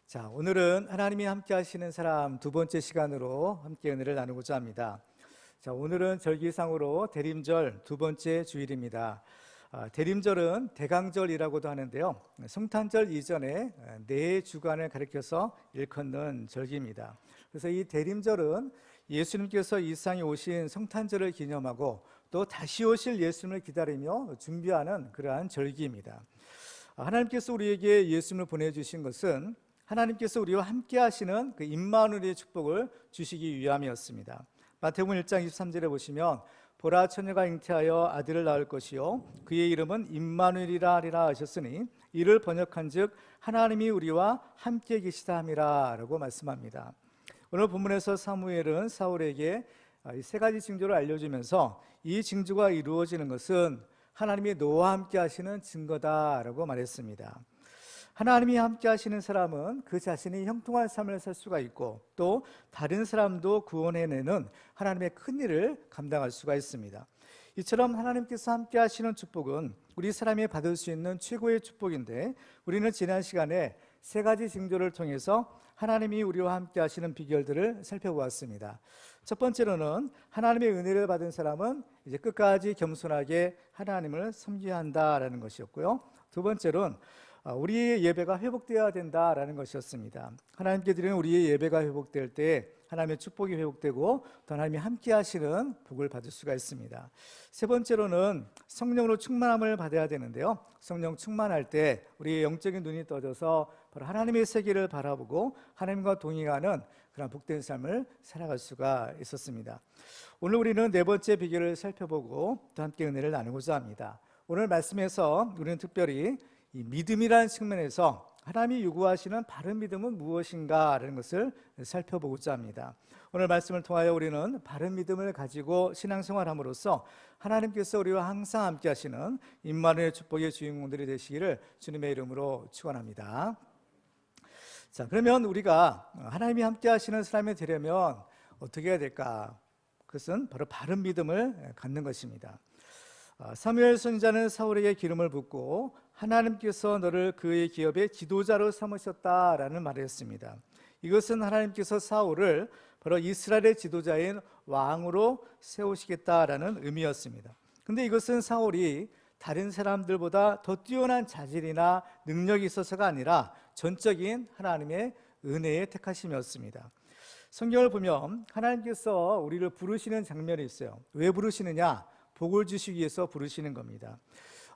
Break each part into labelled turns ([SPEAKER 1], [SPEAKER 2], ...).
[SPEAKER 1] 자, 오늘은 하나님이 함께 하시는 사람 두 번째 시간으로 함께 은혜를 나누고자 합니다. 자, 오늘은 절기상으로 대림절 두 번째 주일입니다. 대림절은 대강절이라고도 하는데요, 성탄절 이전에 네 주간을 가리켜서 일컫는 절기입니다. 그래서 이 대림절은 예수님께서 이 세상에 오신 성탄절을 기념하고 또 다시 오실 예수님을 기다리며 준비하는 그러한 절기입니다. 하나님께서 우리에게 예수님을 보내주신 것은 하나님께서 우리와 함께 하시는 그 임마누엘의 축복을 주시기 위함이었습니다. 마태복음 1장 23절에 보시면 보라, 처녀가 잉태하여 아들을 낳을 것이요 그의 이름은 임마누엘이라 하리라 하셨으니 이를 번역한즉 하나님이 우리와 함께 계시다 함이라 라고 말씀합니다. 오늘 본문에서 사무엘은 사울에게 이 세 가지 징조를 알려주면서 이 징조가 이루어지는 것은 하나님이 너와 함께 하시는 증거다라고 말했습니다. 하나님이 함께 하시는 사람은 그 자신이 형통한 삶을 살 수가 있고 또 다른 사람도 구원해내는 하나님의 큰 일을 감당할 수가 있습니다. 이처럼 하나님께서 함께 하시는 축복은 우리 사람이 받을 수 있는 최고의 축복인데, 우리는 지난 시간에 세 가지 징조를 통해서 하나님이 우리와 함께 하시는 비결들을 살펴보았습니다. 첫 번째로는 하나님의 은혜를 받은 사람은 이제 끝까지 겸손하게 하나님을 섬겨야 한다라는 것이었고요. 두 번째로는 우리의 예배가 회복되어야 된다라는 것이었습니다. 하나님께 드리는 우리의 예배가 회복될 때 하나님의 축복이 회복되고 또 하나님이 함께 하시는 복을 받을 수가 있습니다. 세 번째로는 성령으로 충만함을 받아야 되는데요, 성령 충만할 때 우리의 영적인 눈이 떠져서 바로 하나님의 세계를 바라보고 하나님과 동행하는 그런 복된 삶을 살아갈 수가 있었습니다. 오늘 우리는 네 번째 비결을 살펴보고 또 함께 은혜를 나누고자 합니다. 오늘 말씀에서 우리는 특별히 이 믿음이라는 측면에서 하나님이 요구하시는 바른 믿음은 무엇인가라는 것을 살펴보고자 합니다. 오늘 말씀을 통하여 우리는 바른 믿음을 가지고 신앙생활함으로써 하나님께서 우리와 항상 함께 하시는 임마누엘 축복의 주인공들이 되시기를 주님의 이름으로 축원합니다. 자, 그러면 우리가 하나님이 함께 하시는 사람이 되려면 어떻게 해야 될까? 그것은 바로 바른 믿음을 갖는 것입니다. 사무엘 선지자는 사울에게 기름을 붓고 하나님께서 너를 그의 기업의 지도자로 삼으셨다라는 말을 했습니다. 이것은 하나님께서 사울을 바로 이스라엘의 지도자인 왕으로 세우시겠다라는 의미였습니다. 근데 이것은 사울이 다른 사람들보다 더 뛰어난 자질이나 능력이 있어서가 아니라 전적인 하나님의 은혜의 택하심이었습니다. 성경을 보면 하나님께서 우리를 부르시는 장면이 있어요. 왜 부르시느냐? 복을 주시기 위해서 부르시는 겁니다.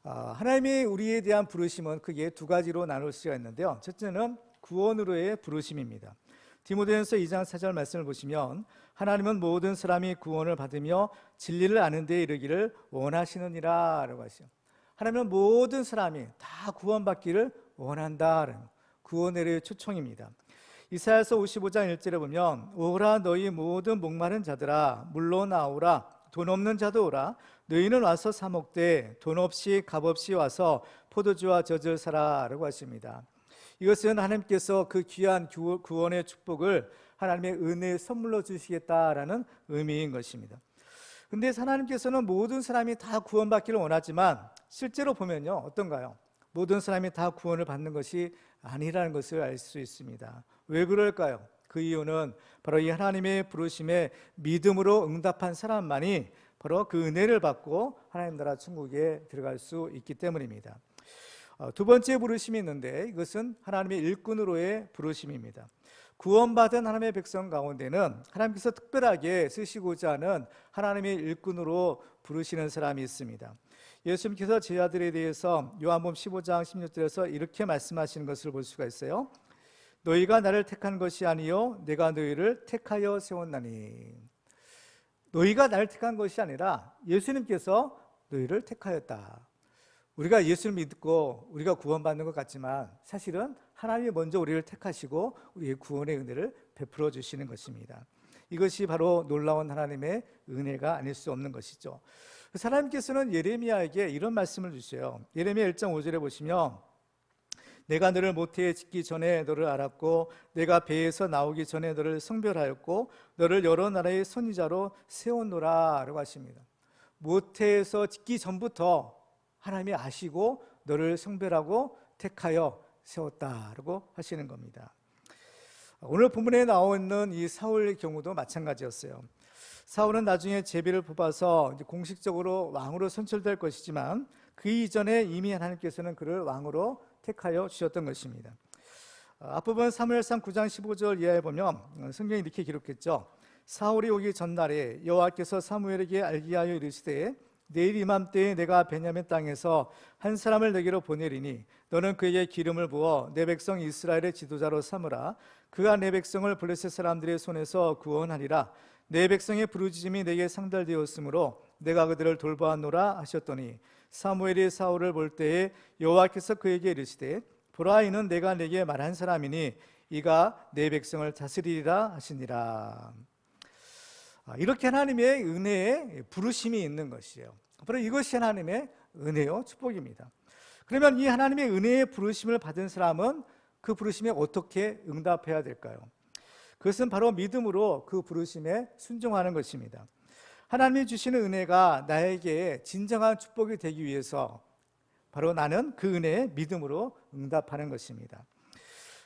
[SPEAKER 1] 하나님이 우리에 대한 부르심은 크게 두 가지로 나눌 수가 있는데요, 첫째는 구원으로의 부르심입니다. 디모데전서 2장 4절 말씀을 보시면 하나님은 모든 사람이 구원을 받으며 진리를 아는 데 이르기를 원하시느니라 라고 하시죠. 하나님은 모든 사람이 다 구원받기를 원한다라는 구원의 초청입니다. 이사야서 55장 1절에 보면 오라 너희 모든 목마른 자들아 물로 나오라, 돈 없는 자도 오라, 너희는 와서 사 먹되 돈 없이 값 없이 와서 포도주와 젖을 사라 라고 하십니다. 이것은 하나님께서 그 귀한 구원의 축복을 하나님의 은혜의 선물로 주시겠다라는 의미인 것입니다. 근데 하나님께서는 모든 사람이 다 구원받기를 원하지만 실제로 보면요, 어떤가요? 모든 사람이 다 구원을 받는 것이 아니라는 것을 알 수 있습니다. 왜 그럴까요? 그 이유는 바로 이 하나님의 부르심에 믿음으로 응답한 사람만이 바로 그 은혜를 받고 하나님 나라 천국에 들어갈 수 있기 때문입니다. 두 번째 부르심이 있는데 이것은 하나님의 일꾼으로의 부르심입니다. 구원받은 하나님의 백성 가운데는 하나님께서 특별하게 쓰시고자 하는 하나님의 일꾼으로 부르시는 사람이 있습니다. 예수님께서 제자들에 대해서 요한복음 15장 16절에서 이렇게 말씀하시는 것을 볼 수가 있어요. 너희가 나를 택한 것이 아니요 내가 너희를 택하여 세웠나니. 너희가 나를 택한 것이 아니라 예수님께서 너희를 택하였다. 우리가 예수를 믿고 우리가 구원받는 것 같지만 사실은 하나님이 먼저 우리를 택하시고 우리의 구원의 은혜를 베풀어 주시는 것입니다. 이것이 바로 놀라운 하나님의 은혜가 아닐 수 없는 것이죠. 하나님께서는 예레미야에게 이런 말씀을 주셔요. 예레미야 1장 5절에 보시면 내가 너를 모태에 짓기 전에 너를 알았고 내가 배에서 나오기 전에 너를 성별하였고 너를 여러 나라의 선지자로 세웠노라 라고 하십니다. 모태에서 짓기 전부터 하나님이 아시고 너를 성별하고 택하여 세웠다라고 하시는 겁니다. 오늘 본문에 나와 있는 이 사울의 경우도 마찬가지였어요. 사울은 나중에 제비를 뽑아서 이제 공식적으로 왕으로 선출될 것이지만 그 이전에 이미 하나님께서는 그를 왕으로 택하여 주셨던 것입니다. 앞부분 사무엘상 9장 15절 이하에 보면 성경이 이렇게 기록했죠. 사울이 오기 전날에 여호와께서 사무엘에게 알게 하여 이르시되 내일 이맘때에 내가 베냐민 땅에서 한 사람을 내게로 보내리니 너는 그에게 기름을 부어 내 백성 이스라엘의 지도자로 삼으라. 그가 내 백성을 블레셋 사람들의 손에서 구원하리라. 내 백성의 부르짖음이 내게 상달되었으므로 내가 그들을 돌보았노라 하셨더니 사무엘이 사울을 볼 때에 여호와께서 그에게 이르시되 보라 이는 내가 내게 말한 사람이니 이가 내 백성을 다스리리라 하시니라. 이렇게 하나님의 은혜에 부르심이 있는 것이에요. 바로 이것이 하나님의 은혜요 축복입니다. 그러면 이 하나님의 은혜의 부르심을 받은 사람은 그 부르심에 어떻게 응답해야 될까요? 그것은 바로 믿음으로 그 부르심에 순종하는 것입니다. 하나님이 주시는 은혜가 나에게 진정한 축복이 되기 위해서 바로 나는 그 은혜에 믿음으로 응답하는 것입니다.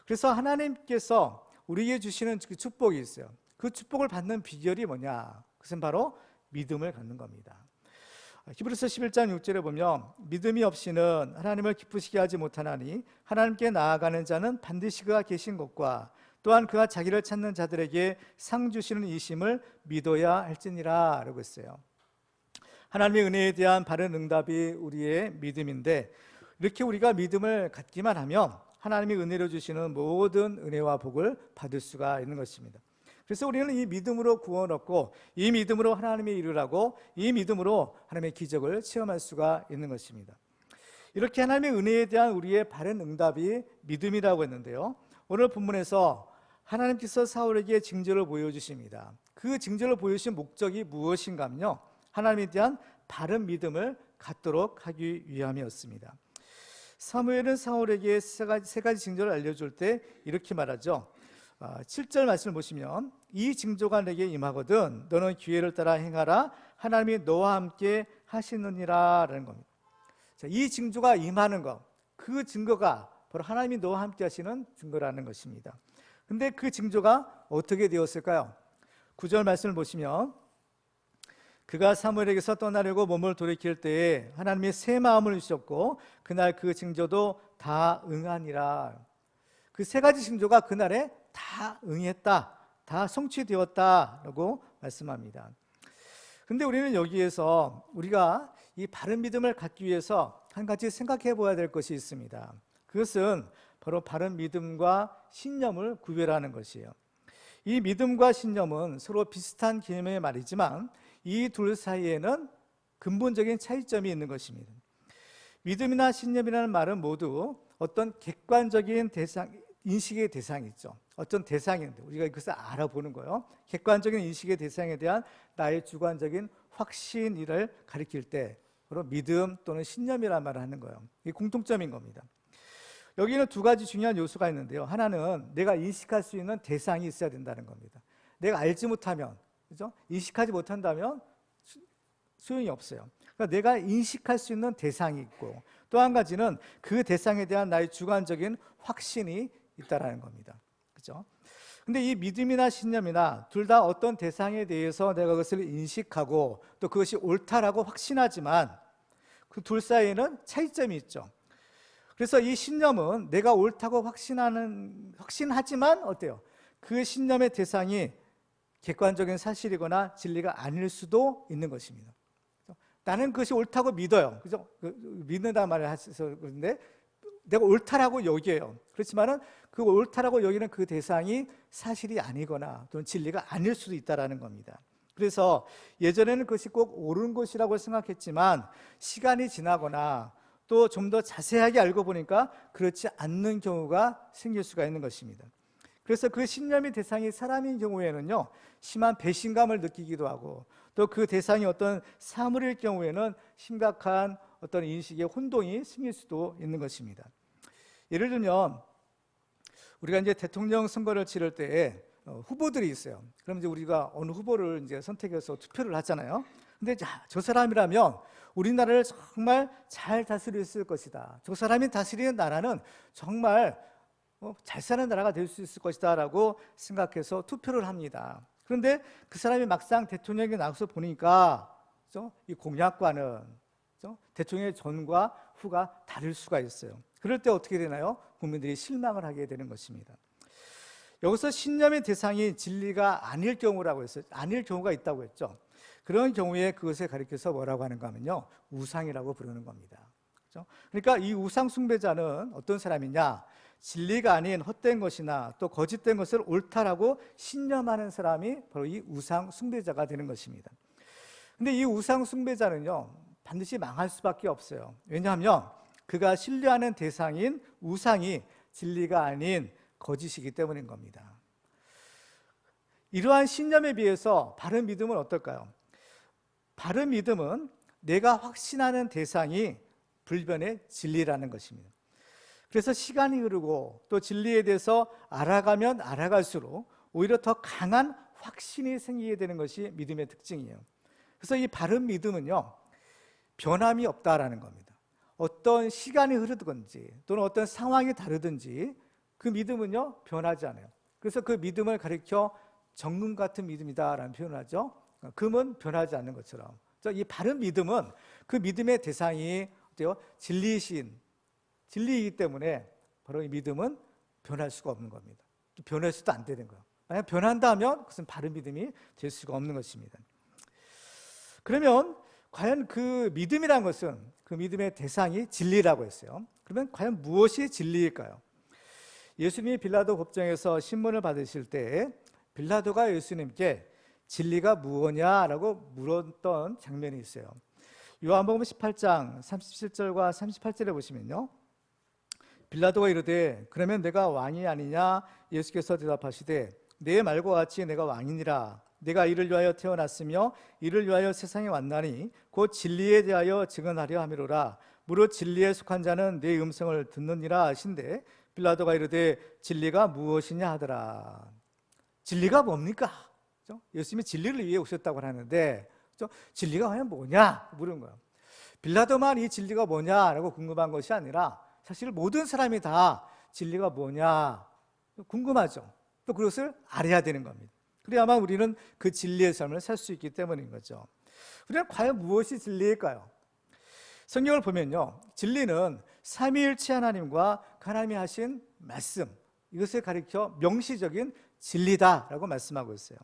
[SPEAKER 1] 그래서 하나님께서 우리에게 주시는 그 축복이 있어요. 그 축복을 받는 비결이 뭐냐? 그것은 바로 믿음을 갖는 겁니다. 히브리서 11장 6절에 보면 믿음이 없이는 하나님을 기쁘시게 하지 못하나니 하나님께 나아가는 자는 반드시 그가 계신 것과 또한 그가 자기를 찾는 자들에게 상 주시는 이심을 믿어야 할지니라 라고 했어요. 하나님의 은혜에 대한 바른 응답이 우리의 믿음인데 이렇게 우리가 믿음을 갖기만 하면 하나님이 은혜로 주시는 모든 은혜와 복을 받을 수가 있는 것입니다. 그래서 우리는 이 믿음으로 구원 얻고 이 믿음으로 하나님의 일을 하고 이 믿음으로 하나님의 기적을 체험할 수가 있는 것입니다. 이렇게 하나님의 은혜에 대한 우리의 바른 응답이 믿음이라고 했는데요, 오늘 본문에서 하나님께서 사울에게 징조를 보여주십니다. 그 징조를 보여주신 목적이 무엇인가면요, 하나님에 대한 바른 믿음을 갖도록 하기 위함이었습니다. 사무엘은 사울에게 세 가지 징조를 알려줄 때 이렇게 말하죠. 7절 말씀을 보시면 이 징조가 내게 임하거든 너는 기회를 따라 행하라 하나님이 너와 함께 하시느니라 라는 겁니다. 자, 이 징조가 임하는 것, 그 증거가 바로 하나님이 너와 함께 하시는 증거라는 것입니다. 근데 그 징조가 어떻게 되었을까요? 9절 말씀을 보시면 그가 사무엘에게서 떠나려고 몸을 돌이킬 때에 하나님이 새 마음을 주셨고 그날 그 징조도 다 응하니라. 그 세 가지 징조가 그날에 다 응했다, 다 성취되었다라고 말씀합니다. 그런데 우리는 여기에서 우리가 이 바른 믿음을 갖기 위해서 한 가지 생각해 보아야 될 것이 있습니다. 그것은 바로 바른 믿음과 신념을 구별하는 것이에요. 이 믿음과 신념은 서로 비슷한 개념의 말이지만 이 둘 사이에는 근본적인 차이점이 있는 것입니다. 믿음이나 신념이라는 말은 모두 어떤 객관적인 인식의 대상이 있죠. 어떤 대상인데 우리가 그것을 알아보는 거예요. 객관적인 인식의 대상에 대한 나의 주관적인 확신을 가리킬 때 바로 믿음 또는 신념이라는 말을 하는 거예요. 이게 공통점인 겁니다. 여기는 두 가지 중요한 요소가 있는데요. 하나는 내가 인식할 수 있는 대상이 있어야 된다는 겁니다. 내가 알지 못하면, 그죠? 인식하지 못한다면 소용이 없어요. 그러니까 내가 인식할 수 있는 대상이 있고 또 한 가지는 그 대상에 대한 나의 주관적인 확신이 있다라는 겁니다. 그죠? 근데 이 믿음이나 신념이나 둘 다 어떤 대상에 대해서 내가 그것을 인식하고 또 그것이 옳다라고 확신하지만 그 둘 사이에는 차이점이 있죠. 그래서 이 신념은 내가 옳다고 확신하지만 어때요? 그 신념의 대상이 객관적인 사실이거나 진리가 아닐 수도 있는 것입니다. 나는 그것이 옳다고 믿어요. 그죠? 믿는다는 말을 하셔서 그런데 내가 옳다라고 여겨요. 그렇지만은 그 옳다라고 여기는 그 대상이 사실이 아니거나 또는 진리가 아닐 수도 있다라는 겁니다. 그래서 예전에는 그것이 꼭 옳은 것이라고 생각했지만 시간이 지나거나 또 좀 더 자세하게 알고 보니까 그렇지 않는 경우가 생길 수가 있는 것입니다. 그래서 그 신념의 대상이 사람인 경우에는요, 심한 배신감을 느끼기도 하고 또 그 대상이 어떤 사물일 경우에는 심각한 어떤 인식의 혼동이 생길 수도 있는 것입니다. 예를 들면 우리가 이제 대통령 선거를 치를 때에 후보들이 있어요. 그럼 이제 우리가 어느 후보를 이제 선택해서 투표를 하잖아요. 근데 저 사람이라면 우리나라를 정말 잘 다스릴 것이다. 저 사람이 다스리는 나라는 정말 잘 사는 나라가 될 수 있을 것이다 라고 생각해서 투표를 합니다. 그런데 그 사람이 막상 대통령에 나가서 보니까 이 공약과는 대통령의 전과 후가 다를 수가 있어요. 그럴 때 어떻게 되나요? 국민들이 실망을 하게 되는 것입니다. 여기서 신념의 대상이 진리가 아닐 경우라고 했어요. 아닐 경우가 있다고 했죠. 그런 경우에 그것을 가리켜서 뭐라고 하는가 하면요, 우상이라고 부르는 겁니다. 그렇죠? 그러니까 이 우상 숭배자는 어떤 사람이냐? 진리가 아닌 헛된 것이나 또 거짓된 것을 옳다라고 신념하는 사람이 바로 이 우상 숭배자가 되는 것입니다. 근데 이 우상 숭배자는요, 반드시 망할 수밖에 없어요. 왜냐하면 그가 신뢰하는 대상인 우상이 진리가 아닌 거짓이기 때문인 겁니다. 이러한 신념에 비해서 바른 믿음은 어떨까요? 바른 믿음은 내가 확신하는 대상이 불변의 진리라는 것입니다. 그래서 시간이 흐르고 또 진리에 대해서 알아가면 알아갈수록 오히려 더 강한 확신이 생기게 되는 것이 믿음의 특징이에요. 그래서 이 바른 믿음은요, 변함이 없다라는 겁니다. 어떤 시간이 흐르든지 또는 어떤 상황이 다르든지 그 믿음은요, 변하지 않아요. 그래서 그 믿음을 가리켜 정금 같은 믿음이다라는 표현을 하죠. 금은 변하지 않는 것처럼. 이 바른 믿음은 그 믿음의 대상이 어때요? 진리이기 때문에 바로 이 믿음은 변할 수가 없는 겁니다. 변해서도 안 되는 거예요. 만약 변한다 하면 그것은 바른 믿음이 될 수가 없는 것입니다. 그러면 과연 그 믿음이란 것은 그 믿음의 대상이 진리라고 했어요. 그러면 과연 무엇이 진리일까요? 예수님이 빌라도 법정에서 신문을 받으실 때 빌라도가 예수님께 진리가 무엇냐라고 물었던 장면이 있어요. 요한복음 18장 37절과 38절에 보시면요, 빌라도가 이르되 그러면 내가 왕이 아니냐? 예수께서 대답하시되 내 말과 같이 내가 왕이니라. 내가 이를 위하여 태어났으며 이를 위하여 세상에 왔나니 곧 진리에 대하여 증언하려 함이로라. 무릇 진리에 속한 자는 내 음성을 듣느니라 하신대 빌라도가 이르되 진리가 무엇이냐 하더라. 진리가 뭡니까? 예수님이 진리를 위해 오셨다고 하는데 진리가 과연 뭐냐 물은 거예요. 빌라도만 이 진리가 뭐냐라고 궁금한 것이 아니라 사실 모든 사람이 다 진리가 뭐냐 궁금하죠. 또 그것을 알아야 되는 겁니다. 그래야만 우리는 그 진리의 삶을 살 수 있기 때문인 거죠. 그럼 과연 무엇이 진리일까요? 성경을 보면요, 진리는 삼위일체 하나님과 하나님이 하신 말씀, 이것을 가리켜 명시적인 진리다라고 말씀하고 있어요.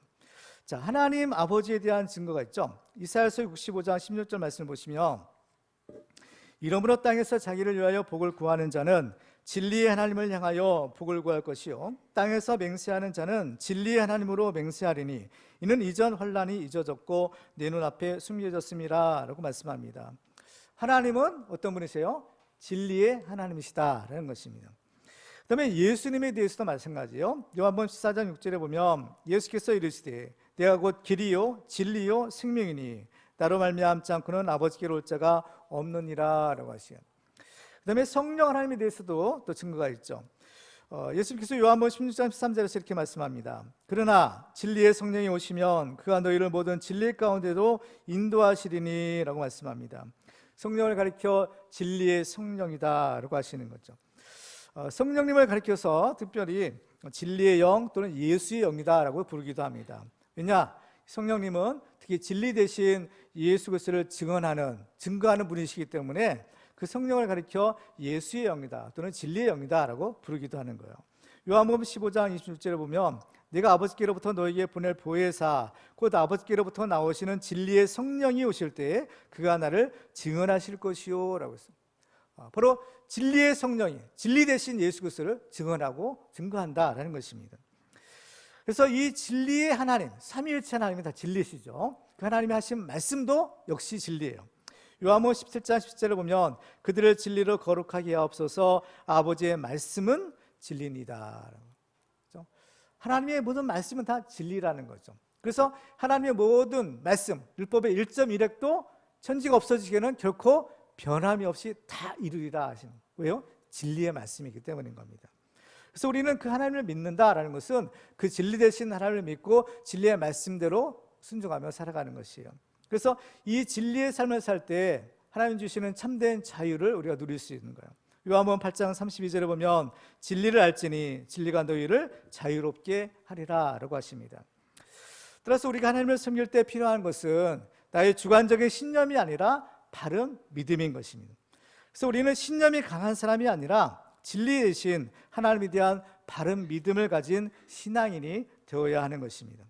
[SPEAKER 1] 자, 하나님 아버지에 대한 증거가 있죠. 이사야서 65장 16절 말씀을 보시면 이러므로 땅에서 자기를 위하여 복을 구하는 자는 진리의 하나님을 향하여 복을 구할 것이요 땅에서 맹세하는 자는 진리의 하나님으로 맹세하리니 이는 이전 환난이 잊어졌고 내 눈앞에 숨겨졌음이라 라고 말씀합니다. 하나님은 어떤 분이세요? 진리의 하나님이시다라는 것입니다. 그 다음에 예수님에 대해서도 마찬가지예요. 요한복음 14장 6절에 보면 예수께서 이르시되 내가 곧 길이요 진리요 생명이니 나로 말미암지 않고는 아버지께로 올 자가 없느니라 라고 하시요. 그 다음에 성령 하나님에 대해서도 또 증거가 있죠. 예수님께서 요한복음 16장 13절에서 이렇게 말씀합니다. 그러나 진리의 성령이 오시면 그가 너희를 모든 진리 가운데도 인도하시리니 라고 말씀합니다. 성령을 가리켜 진리의 성령이다 라고 하시는 거죠. 성령님을 가리켜서 특별히 진리의 영 또는 예수의 영이다 라고 부르기도 합니다. 왜냐? 성령님은 특히 진리 대신 예수 그리스도를 증거하는 분이시기 때문에 그 성령을 가리켜 예수의 영이다 또는 진리의 영이다 라고 부르기도 하는 거예요. 요한복음 15장 26절에 보면 내가 아버지께로부터 너에게 보낼 보혜사 곧 아버지께로부터 나오시는 진리의 성령이 오실 때에 그가 나를 증언하실 것이요 라고 했습니다. 바로 진리의 성령이 진리 대신 예수 그리스도를 증거한다라는 것입니다. 그래서 이 진리의 하나님, 삼위일체 하나님이 다 진리시죠. 그 하나님이 하신 말씀도 역시 진리예요. 요한복음 17장 10절을 보면 그들을 진리로 거룩하게 하옵소서 아버지의 말씀은 진리니이다. 하나님의 모든 말씀은 다 진리라는 거죠. 그래서 하나님의 모든 말씀, 율법의 1.1획도 천지가 없어지기에는 결코 변함이 없이 다 이루리라 하시는 거예요. 왜요? 진리의 말씀이기 때문인 겁니다. 그래서 우리는 그 하나님을 믿는다라는 것은 그 진리 되신 하나님을 믿고 진리의 말씀대로 순종하며 살아가는 것이에요. 그래서 이 진리의 삶을 살 때 하나님 주시는 참된 자유를 우리가 누릴 수 있는 거예요. 요한복음 8장 32절에 보면 진리를 알지니 진리가 너희를 자유롭게 하리라 라고 하십니다. 따라서 우리가 하나님을 섬길 때 필요한 것은 나의 주관적인 신념이 아니라 바른 믿음인 것입니다. 그래서 우리는 신념이 강한 사람이 아니라 진리 대신 하나님에 대한 바른 믿음을 가진 신앙인이 되어야 하는 것입니다.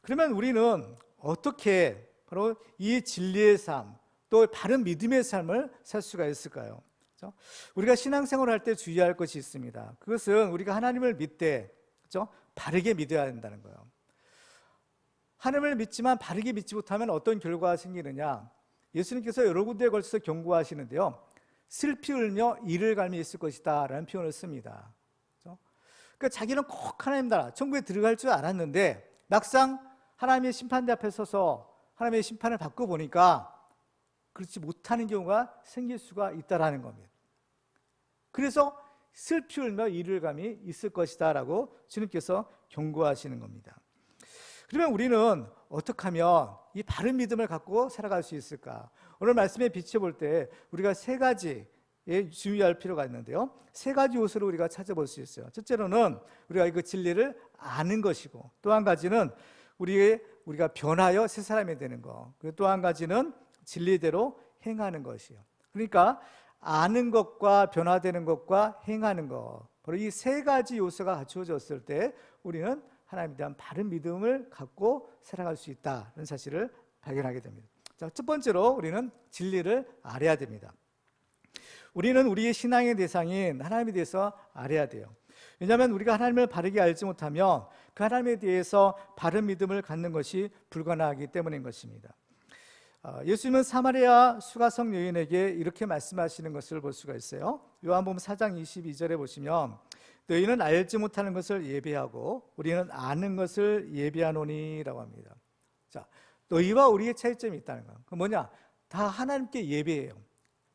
[SPEAKER 1] 그러면 우리는 어떻게 바로 이 진리의 삶, 또 바른 믿음의 삶을 살 수가 있을까요? 그렇죠? 우리가 신앙생활을 할 때 주의할 것이 있습니다. 그것은 우리가 하나님을 믿되, 그렇죠? 바르게 믿어야 된다는 거예요. 하나님을 믿지만 바르게 믿지 못하면 어떤 결과가 생기느냐? 예수님께서 여러 군데에 걸쳐서 경고하시는데요, 슬피 울며 이를 갈미 있을 것이다 라는 표현을 씁니다. 그렇죠? 그러니까 자기는 꼭 하나님 나라 천국에 들어갈 줄 알았는데 막상 하나님의 심판대 앞에 서서 하나님의 심판을 받고 보니까 그렇지 못하는 경우가 생길 수가 있다라는 겁니다. 그래서 슬피 울며 이를 감이 있을 것이다 라고 주님께서 경고하시는 겁니다. 그러면 우리는 어떻게 하면 이 바른 믿음을 갖고 살아갈 수 있을까? 오늘 말씀에 비춰볼 때 우리가 세 가지에 주의할 필요가 있는데요, 세 가지 요소를 우리가 찾아볼 수 있어요. 첫째로는 우리가 그 진리를 아는 것이고, 또 한 가지는 우리가 변하여 새 사람이 되는 것, 그리고 또 한 가지는 진리대로 행하는 것이요. 그러니까 아는 것과 변화되는 것과 행하는 것, 바로 이 세 가지 요소가 갖추어졌을 때 우리는 하나님에 대한 바른 믿음을 갖고 살아갈 수 있다는 사실을 발견하게 됩니다. 자, 첫 번째로 우리는 진리를 알아야 됩니다. 우리는 우리의 신앙의 대상인 하나님에 대해서 알아야 돼요. 왜냐하면 우리가 하나님을 바르게 알지 못하면 그 하나님에 대해서 바른 믿음을 갖는 것이 불가능하기 때문인 것입니다. 예수님은 사마리아 수가성 여인에게 이렇게 말씀하시는 것을 볼 수가 있어요. 요한복음 4장 22절에 보시면 너희는 알지 못하는 것을 예배하고 우리는 아는 것을 예배하노니 라고 합니다. 자, 너희와 우리의 차이점이 있다는 거예요. 그 뭐냐? 다 하나님께 예배해요.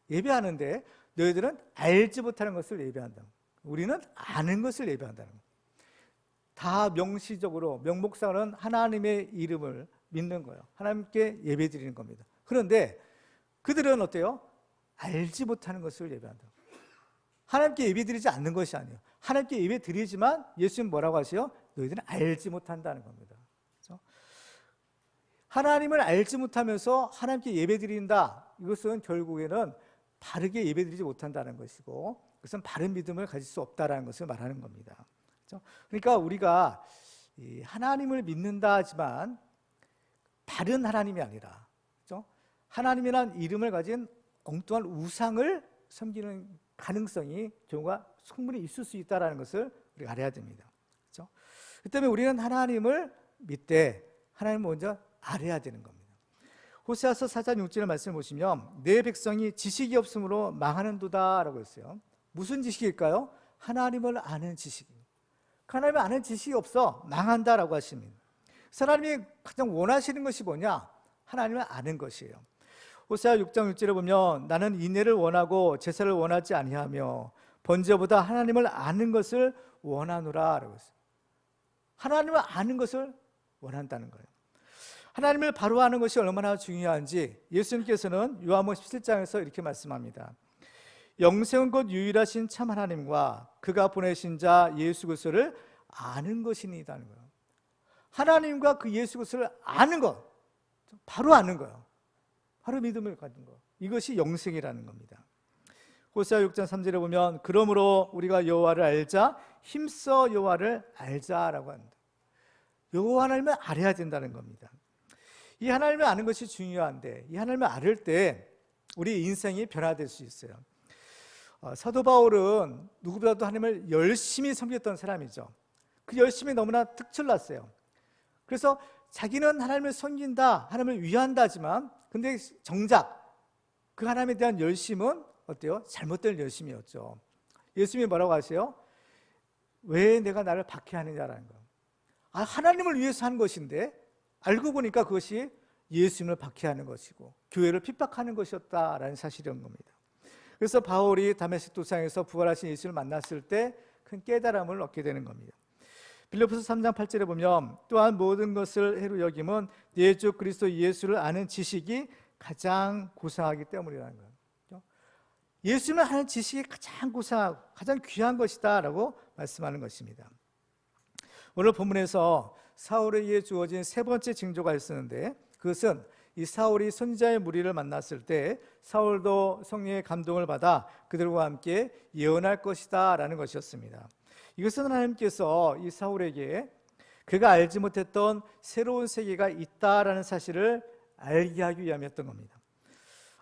[SPEAKER 1] 예배하는데 너희들은 알지 못하는 것을 예배한다. 우리는 아는 것을 예배한다는 거예요. 다 명시적으로 명목상으로는 하나님의 이름을 믿는 거예요. 하나님께 예배드리는 겁니다. 그런데 그들은 어때요? 알지 못하는 것을 예배한다. 하나님께 예배드리지 않는 것이 아니에요. 하나님께 예배드리지만 예수님 뭐라고 하세요? 너희들은 알지 못한다는 겁니다. 그렇죠? 하나님을 알지 못하면서 하나님께 예배드린다, 이것은 결국에는 바르게 예배드리지 못한다는 것이고, 그것은 바른 믿음을 가질 수 없다는 것을 말하는 겁니다. 그렇죠? 그러니까 우리가 하나님을 믿는다 하지만 바른 하나님이 아니라, 그렇죠? 하나님이란 이름을 가진 엉뚱한 우상을 섬기는 가능성이 경우가 충분히 있을 수 있다는 것을 우리가 알아야 됩니다. 그렇죠? 그 때문에 우리는 하나님을 믿되 하나님을 먼저 알아야 되는 겁니다. 호세아서 4장 6절의 말씀을 보시면 내 백성이 지식이 없으므로 망하는도다 라고 했어요. 무슨 지식일까요? 하나님을 아는 지식입니다. 하나님을 아는 지식이 없어 망한다라고 하십니다. 하나님이 가장 원하시는 것이 뭐냐? 하나님을 아는 것이에요. 호세아 6장 6절에 보면 나는 인애를 원하고 제사를 원하지 아니하며 번제보다 하나님을 아는 것을 원하노라 라고 했어요. 하나님을 아는 것을 원한다는 거예요. 하나님을 바로 아는 것이 얼마나 중요한지 예수님께서는 요한복음 17장에서 이렇게 말씀합니다. 영생은 곧 유일하신 참 하나님과 그가 보내신 자 예수 그리스도를 아는 것이니다는 거예요. 하나님과 그 예수 그리스도를 아는 것, 바로 아는 거예요. 바로 믿음을 갖는 것, 이것이 영생이라는 겁니다. 호세아 6장 3절에 보면 그러므로 우리가 여호와를 알자 힘써 여호와를 알자라고 합니다. 여호와 하나님을 알아야 된다는 겁니다. 이 하나님을 아는 것이 중요한데 이 하나님을 알을 때 우리 인생이 변화될 수 있어요. 사도 바울은 누구보다도 하나님을 열심히 섬겼던 사람이죠. 그 열심이 너무나 특출났어요. 그래서 자기는 하나님을 섬긴다, 하나님을 위한다지만 근데 정작 그 하나님에 대한 열심은 어때요? 잘못된 열심이었죠. 예수님이 뭐라고 하세요? 왜 내가 나를 박해하느냐라는 거예요. 하나님을 위해서 한 것인데 알고 보니까 그것이 예수님을 박해하는 것이고 교회를 핍박하는 것이었다라는 사실인 겁니다. 그래서 바울이 다메섹 도상에서 부활하신 예수를 만났을 때 큰 깨달음을 얻게 되는 겁니다. 빌립보서 3장 8절에 보면 또한 모든 것을 해로 여김은 내 주 그리스도 예수를 아는 지식이 가장 고상하기 때문이라는 거예요. 예수님을 하는 지식이 가장 고상하고 가장 귀한 것이다 라고 말씀하는 것입니다. 오늘 본문에서 사울에게 주어진 세 번째 징조가 있었는데, 그것은 이 사울이 선지자의 무리를 만났을 때 사울도 성령의 감동을 받아 그들과 함께 예언할 것이다 라는 것이었습니다. 이것은 하나님께서 이 사울에게 그가 알지 못했던 새로운 세계가 있다라는 사실을 알게 하기 위함이었던 겁니다.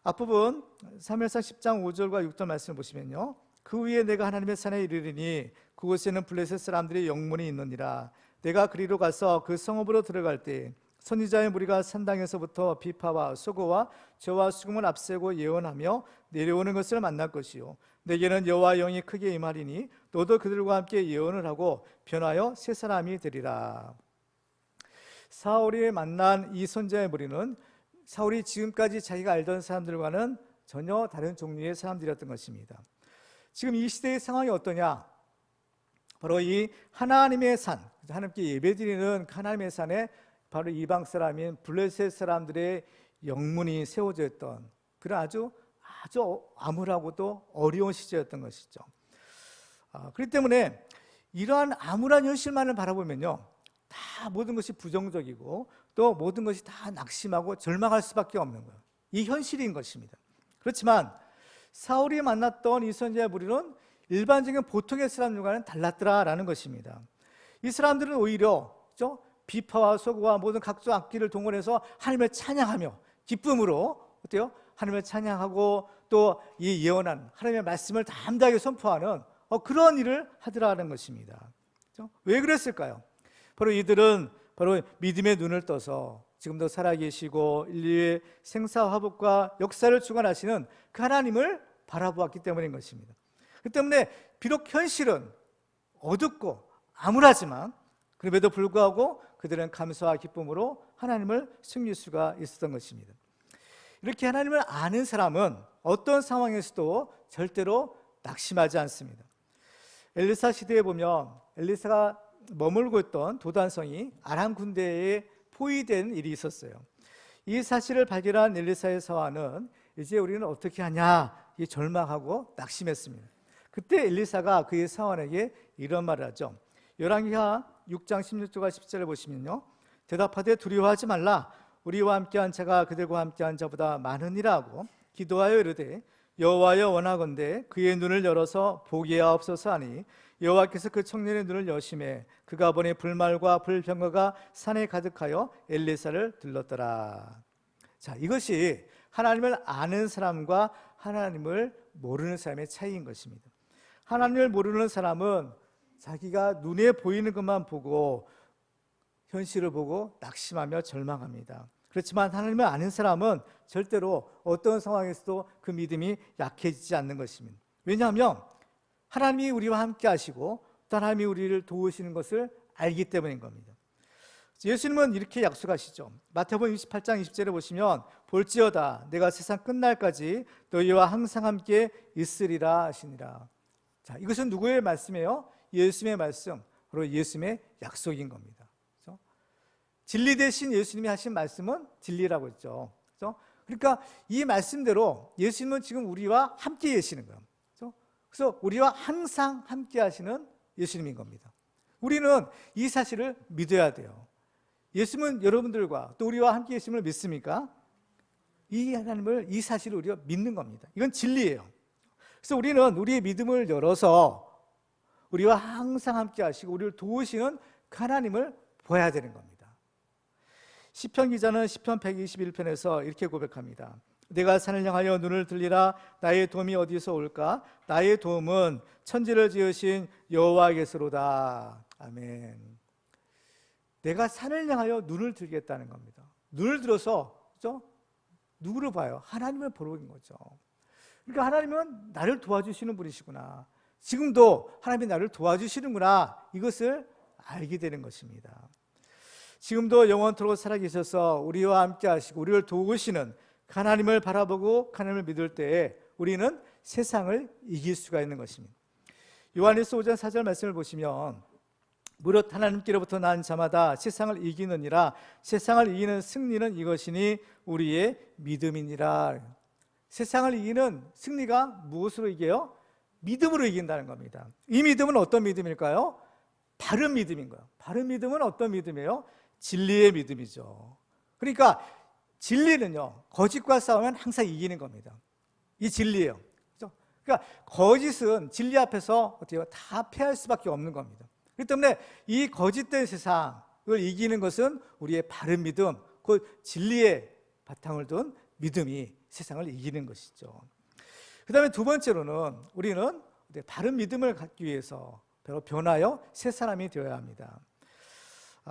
[SPEAKER 1] 앞부분 사무엘상 10장 5절과 6절 말씀을 보시면요, 그 위에 내가 하나님의 산에 이르리니 그곳에는 블레셋 사람들의 영문이 있느니라. 내가 그리로 가서 그 성읍으로 들어갈 때 선지자의 무리가 산당에서부터 비파와 소고와 저와 수금을 앞세고 예언하며 내려오는 것을 만날 것이요, 내게는 여호와 영이 크게 임하리니 너도 그들과 함께 예언을 하고 변하여 새 사람이 되리라. 사울이 만난 이 선지자의 무리는 사울이 지금까지 자기가 알던 사람들과는 전혀 다른 종류의 사람들이었던 것입니다. 지금 이 시대의 상황이 어떠냐? 바로 이 하나님의 산, 하나님께 예배드리는 하나님의 산에 바로 이방 사람인 블레셋 사람들의 영문이 세워져 있던 그런 아주 암울하고도 어려운 시절이었던 것이죠. 그렇기 때문에 이러한 암울한 현실만을 바라보면요, 다 모든 것이 부정적이고 또 모든 것이 다 낙심하고 절망할 수밖에 없는 거예요. 이 현실인 것입니다. 그렇지만 사울이 만났던 이 선지자 무리는 일반적인 보통의 사람들과는 달랐더라라는 것입니다. 이 사람들은 오히려 비파와 소고와 모든 각종 악기를 동원해서 하나님을 찬양하며 기쁨으로 어때요? 하나님을 찬양하고 또 이 예언한 하나님의 말씀을 담대하게 선포하는 그런 일을 하더라는 것입니다. 왜 그랬을까요? 바로 이들은 바로 믿음의 눈을 떠서 지금도 살아계시고 인류의 생사화복과 역사를 주관하시는 그 하나님을 바라보았기 때문인 것입니다. 그 때문에 비록 현실은 어둡고 암울하지만 그럼에도 불구하고 그들은 감사와 기쁨으로 하나님을 섬길 수가 있었던 것입니다. 이렇게 하나님을 아는 사람은 어떤 상황에서도 절대로 낙심하지 않습니다. 엘리사 시대에 보면 엘리사가 머물고 있던 도단성이 아람 군대에 포위된 일이 있었어요. 이 사실을 발견한 엘리사의 사환은 이제 우리는 어떻게 하냐 절망하고 낙심했습니다. 그때 엘리사가 그의 사환에게 이런 말을 하죠. 열왕기하 6장 16절과 17절을 보시면요, 대답하되 두려워하지 말라. 우리와 함께한 자가 그들과 함께한 자보다 많으니라 하고 기도하여 이르되 여호와여 원하건대 그의 눈을 열어서 보게 하옵소서 하니 여호와께서 그 청년의 눈을 여심해 그가 보니 불말과 불병거가 산에 가득하여 엘리사를 들렀더라. 자, 이것이 하나님을 아는 사람과 하나님을 모르는 사람의 차이인 것입니다. 하나님을 모르는 사람은 자기가 눈에 보이는 것만 보고 현실을 보고 낙심하며 절망합니다. 그렇지만 하나님을 아는 사람은 절대로 어떤 상황에서도 그 믿음이 약해지지 않는 것입니다. 왜냐하면 하나님이 우리와 함께 하시고 또 하나님이 우리를 도우시는 것을 알기 때문인 겁니다. 예수님은 이렇게 약속하시죠. 마태복음 28장 20절에 보시면 볼지어다 내가 세상 끝날까지 너희와 항상 함께 있으리라 하시니라. 자, 이것은 누구의 말씀이에요? 예수님의 말씀, 바로 예수님의 약속인 겁니다. 그렇죠? 진리 대신 예수님이 하신 말씀은 진리라고 했죠. 그렇죠? 그러니까 이 말씀대로 예수님은 지금 우리와 함께 계시는 거예요. 그렇죠? 그래서 우리와 항상 함께 하시는 예수님인 겁니다. 우리는 이 사실을 믿어야 돼요. 예수님은 여러분들과 또 우리와 함께 계심을 믿습니까? 이 하나님을, 이 사실을 우리가 믿는 겁니다. 이건 진리예요. 그래서 우리는 우리의 믿음을 열어서 우리와 항상 함께 하시고 우리를 도우시는 그 하나님을 보아야 되는 겁니다. 시편 기자는 시편 121편에서 이렇게 고백합니다. 내가 산을 향하여 눈을 들리라. 나의 도움이 어디서 올까? 나의 도움은 천지를 지으신 여호와께서로다. 아멘. 내가 산을 향하여 눈을 들겠다는 겁니다. 눈을 들어서, 그렇죠? 누구를 봐요? 하나님을 보러 온 거죠. 그러니까 하나님은 나를 도와주시는 분이시구나. 지금도 하나님이 나를 도와주시는구나. 이것을 알게 되는 것입니다. 지금도 영원토록 살아계셔서 우리와 함께 하시고 우리를 도우시는 하나님을 바라보고 하나님을 믿을 때에 우리는 세상을 이길 수가 있는 것입니다. 요한일서 5장 4절 말씀을 보시면 무릇 하나님께로부터 난 자마다 세상을 이기느니라. 세상을 이기는 승리는 이것이니 우리의 믿음이니라. 세상을 이기는 승리가 무엇으로 이겨요? 믿음으로 이긴다는 겁니다. 이 믿음은 어떤 믿음일까요? 바른 믿음인 거예요. 바른 믿음은 어떤 믿음이에요? 진리의 믿음이죠. 그러니까 진리는요, 거짓과 싸우면 항상 이기는 겁니다. 이 진리예요. 그렇죠? 그러니까 거짓은 진리 앞에서 어떻게 다 패할 수밖에 없는 겁니다. 그렇기 때문에 이 거짓된 세상을 이기는 것은 우리의 바른 믿음, 그 진리의 바탕을 둔 믿음이 세상을 이기는 것이죠. 그 다음에 두 번째로는 우리는 바른 믿음을 갖기 위해서 바로 변하여 새 사람이 되어야 합니다.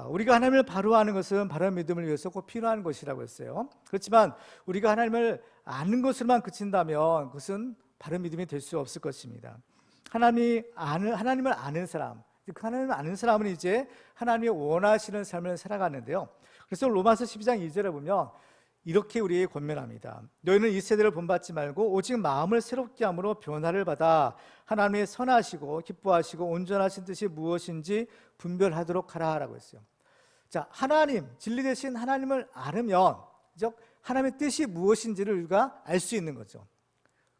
[SPEAKER 1] 우리가 하나님을 바로 아는 것은 바른 믿음을 위해서 꼭 필요한 것이라고 했어요. 그렇지만 우리가 하나님을 아는 것으로만 그친다면 그것은 바른 믿음이 될 수 없을 것입니다. 하나님을 아는 사람, 그 하나님을 아는 사람은 이제 하나님이 원하시는 삶을 살아가는데요. 그래서 로마서 12장 2절에 보면 이렇게 우리에게 권면합니다. 너희는 이 세대를 본받지 말고 오직 마음을 새롭게 함으로 변화를 받아 하나님의 선하시고 기뻐하시고 온전하신 뜻이 무엇인지 분별하도록 하라 라고 했어요. 자, 하나님, 진리 되신 하나님을 알으면 즉 하나님의 뜻이 무엇인지를 우리가 알 수 있는 거죠.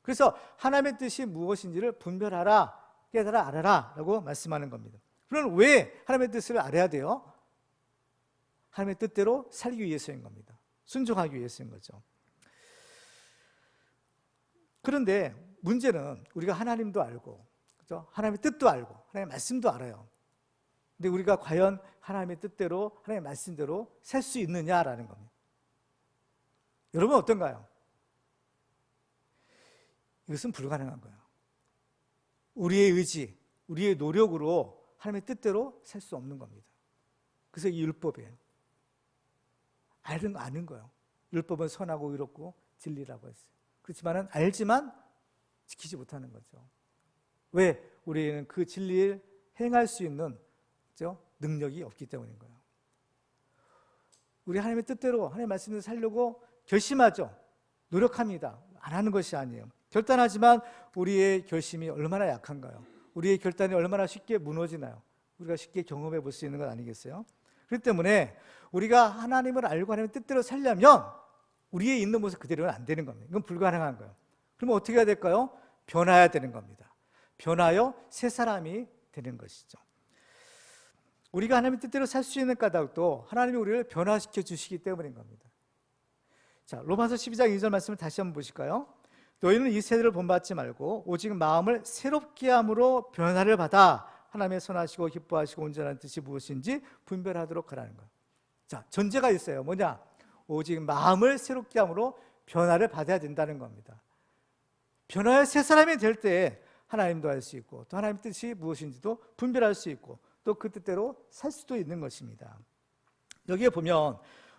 [SPEAKER 1] 그래서 하나님의 뜻이 무엇인지를 분별하라, 깨달아 알아라 라고 말씀하는 겁니다. 그럼 왜 하나님의 뜻을 알아야 돼요? 하나님의 뜻대로 살기 위해서인 겁니다. 순종하기 위해서인 거죠. 그런데 문제는 우리가 하나님도 알고, 그렇죠? 하나님의 뜻도 알고, 하나님의 말씀도 알아요. 근데 우리가 과연 하나님의 뜻대로, 하나님의 말씀대로 살 수 있느냐라는 겁니다. 여러분 어떤가요? 이것은 불가능한 거예요. 우리의 의지, 우리의 노력으로 하나님의 뜻대로 살 수 없는 겁니다. 그래서 이 율법이에요. 아는 거예요. 율법은 선하고 의롭고 진리라고 했어요. 그렇지만은 알지만 지키지 못하는 거죠. 왜? 우리는 그 진리를 행할 수 있는 능력이 없기 때문인 거예요. 우리 하나님의 뜻대로 하나님의 말씀대로 살려고 결심하죠. 노력합니다. 안 하는 것이 아니에요. 결단하지만 우리의 결심이 얼마나 약한가요? 우리의 결단이 얼마나 쉽게 무너지나요? 우리가 쉽게 경험해 볼 수 있는 것 아니겠어요? 그렇기 때문에 우리가 하나님을 알고 하나님의 뜻대로 살려면 우리의 있는 모습 그대로는 안 되는 겁니다. 이건 불가능한 거예요. 그러면 어떻게 해야 될까요? 변화해야 되는 겁니다. 변하여 새 사람이 되는 것이죠. 우리가 하나님의 뜻대로 살 수 있는 까닭도 하나님이 우리를 변화시켜 주시기 때문인 겁니다. 자, 로마서 12장 2절 말씀을 다시 한번 보실까요? 너희는 이 세대를 본받지 말고 오직 마음을 새롭게 함으로 변화를 받아 하나님의 선하시고 기뻐하시고 온전한 뜻이 무엇인지 분별하도록 하라는 거예요. 자, 전제가 있어요. 뭐냐? 오직 마음을 새롭게 함으로 변화를 받아야 된다는 겁니다. 변화의 새 사람이 될 때 하나님도 알 수 있고 또 하나님의 뜻이 무엇인지도 분별할 수 있고 또 그 뜻대로 살 수도 있는 것입니다. 여기에 보면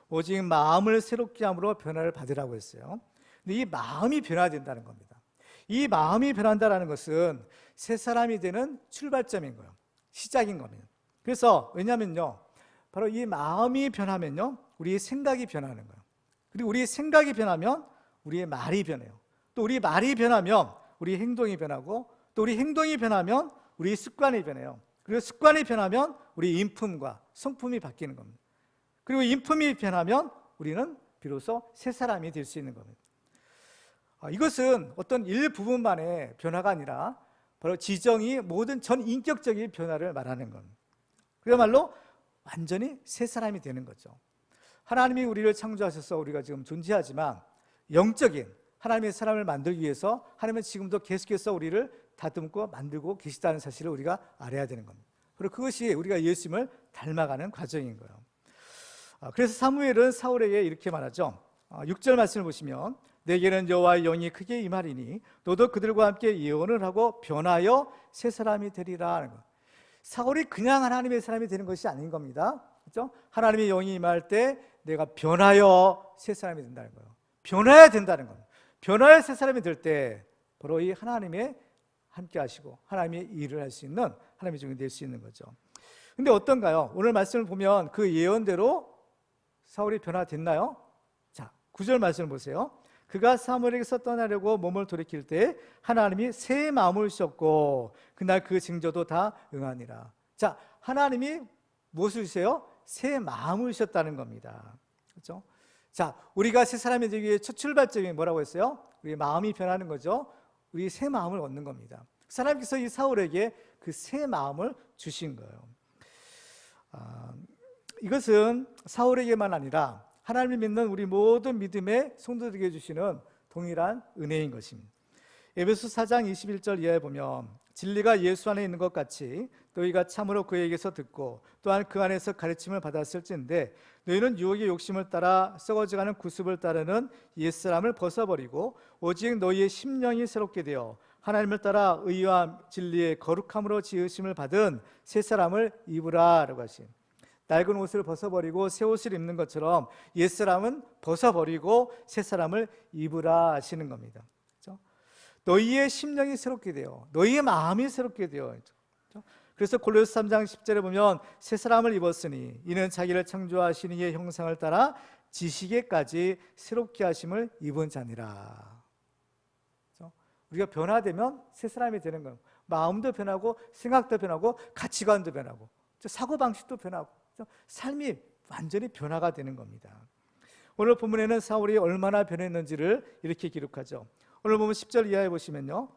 [SPEAKER 1] 오직 마음을 새롭게 함으로 변화를 받으라고 했어요. 근데 이 마음이 변화된다는 겁니다. 이 마음이 변한다는 것은 새 사람이 되는 출발점인 거예요. 시작인 겁니다. 그래서 왜냐면요, 바로 이 마음이 변하면요, 우리의 생각이 변하는 거예요. 그리고 우리의 생각이 변하면 우리의 말이 변해요. 또 우리 말이 변하면 우리 행동이 변하고 또 우리 행동이 변하면 우리 습관이 변해요. 그리고 습관이 변하면 우리 인품과 성품이 바뀌는 겁니다. 그리고 인품이 변하면 우리는 비로소 새 사람이 될 수 있는 겁니다. 이것은 어떤 일부분만의 변화가 아니라 바로 지정이 모든 전 인격적인 변화를 말하는 겁니다. 그야말로 완전히 새 사람이 되는 거죠. 하나님이 우리를 창조하셔서 우리가 지금 존재하지만 영적인 하나님의 사람을 만들기 위해서 하나님은 지금도 계속해서 우리를 다듬고 만들고 계시다는 사실을 우리가 알아야 되는 겁니다. 그리고 그것이 우리가 예수님을 닮아가는 과정인 거예요. 그래서 사무엘은 사울에게 이렇게 말하죠. 6절 말씀을 보시면 내게는 여호와의 영이 크게 임하리니 너도 그들과 함께 예언을 하고 변하여 새 사람이 되리라 하는 거예요. 사울이 그냥 하나님의 사람이 되는 것이 아닌 겁니다. 그렇죠? 하나님의 영이 임할 때 내가 변하여 새 사람이 된다는 거예요. 변해야 된다는 겁니다. 변화의 새 사람이 될 때 바로 이 하나님의 함께 하시고 하나님의 일을 할 수 있는 하나님의 종이 될 수 있는 거죠. 근데 어떤가요? 오늘 말씀을 보면 그 예언대로 사울이 변화됐나요? 자, 9절 말씀을 보세요. 그가 사무엘에게서 떠나려고 몸을 돌이킬 때 하나님이 새 마음을 주셨고 그날 그 징조도 다 응하니라. 자, 하나님이 무엇을 주세요? 새 마음을 주셨다는 겁니다. 그렇죠? 자, 우리가 새 사람이 되기 위해 첫 출발점이 뭐라고 했어요? 우리 마음이 변하는 거죠. 우리 새 마음을 얻는 겁니다. 하나님께서 이 사울에게 그 새 마음을 주신 거예요. 이것은 사울에게만 아니라 하나님을 믿는 우리 모든 믿음의 성도들에게 주시는 동일한 은혜인 것입니다. 에베소 4장 21절 이하에 보면 진리가 예수 안에 있는 것 같이 너희가 참으로 그에게서 듣고 또한 그 안에서 가르침을 받았을진데 너희는 유혹의 욕심을 따라 썩어져가는 구습을 따르는 옛사람을 벗어버리고 오직 너희의 심령이 새롭게 되어 하나님을 따라 의와 진리의 거룩함으로 지으심을 받은 새 사람을 입으라 라고 하신, 낡은 옷을 벗어버리고 새 옷을 입는 것처럼 옛사람은 벗어버리고 새 사람을 입으라 하시는 겁니다. 그렇죠? 너희의 심령이 새롭게 되어, 너희의 마음이 새롭게 되어. 그렇죠? 그래서 골로새 3장 10절에 보면 새 사람을 입었으니 이는 자기를 창조하신 이의 형상을 따라 지식에까지 새롭게 하심을 입은 자니라. 그렇죠? 우리가 변화되면 새 사람이 되는 거예요. 마음도 변하고 생각도 변하고 가치관도 변하고 사고방식도 변하고 삶이 완전히 변화가 되는 겁니다. 오늘 본문에는 사울이 얼마나 변했는지를 이렇게 기록하죠. 오늘 보면 10절 이하에 보시면요,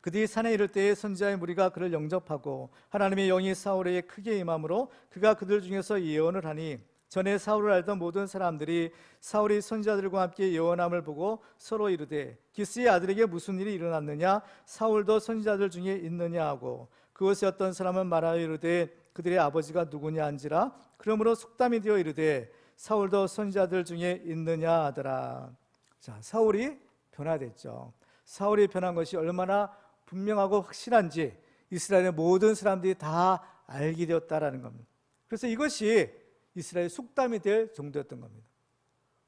[SPEAKER 1] 그들이 산에 이를 때에 선지자의 무리가 그를 영접하고 하나님의 영이 사울에게 크게 임함으로 그가 그들 중에서 예언을 하니 전에 사울을 알던 모든 사람들이 사울이 선지자들과 함께 예언함을 보고 서로 이르되 기스의 아들에게 무슨 일이 일어났느냐, 사울도 선지자들 중에 있느냐 하고 그것에 어떤 사람은 말하여 이르되 그들의 아버지가 누구냐 한지라. 그러므로 속담이 되어 이르되 사울도 선지자들 중에 있느냐 하더라. 자, 사울이 변화됐죠. 사울이 변한 것이 얼마나 분명하고 확실한지 이스라엘의 모든 사람들이 다 알게 되었다라는 겁니다. 그래서 이것이 이스라엘의 속담이 될 정도였던 겁니다.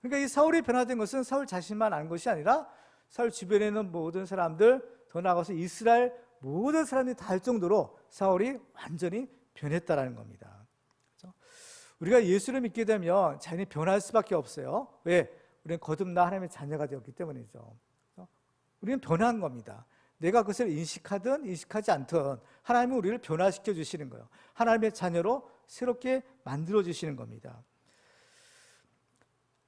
[SPEAKER 1] 그러니까 이 사울이 변화된 것은 사울 자신만 아는 것이 아니라 사울 주변에 있는 모든 사람들, 더 나아가서 이스라엘 모든 사람들이 다 알 정도로 사울이 완전히 변했다라는 겁니다. 그렇죠? 우리가 예수를 믿게 되면 자연히 변할 수밖에 없어요. 왜? 우리는 거듭나 하나님의 자녀가 되었기 때문이죠. 그렇죠? 우리는 변한 겁니다. 내가 그것을 인식하든 인식하지 않든 하나님은 우리를 변화시켜 주시는 거예요. 하나님의 자녀로 새롭게 만들어 주시는 겁니다.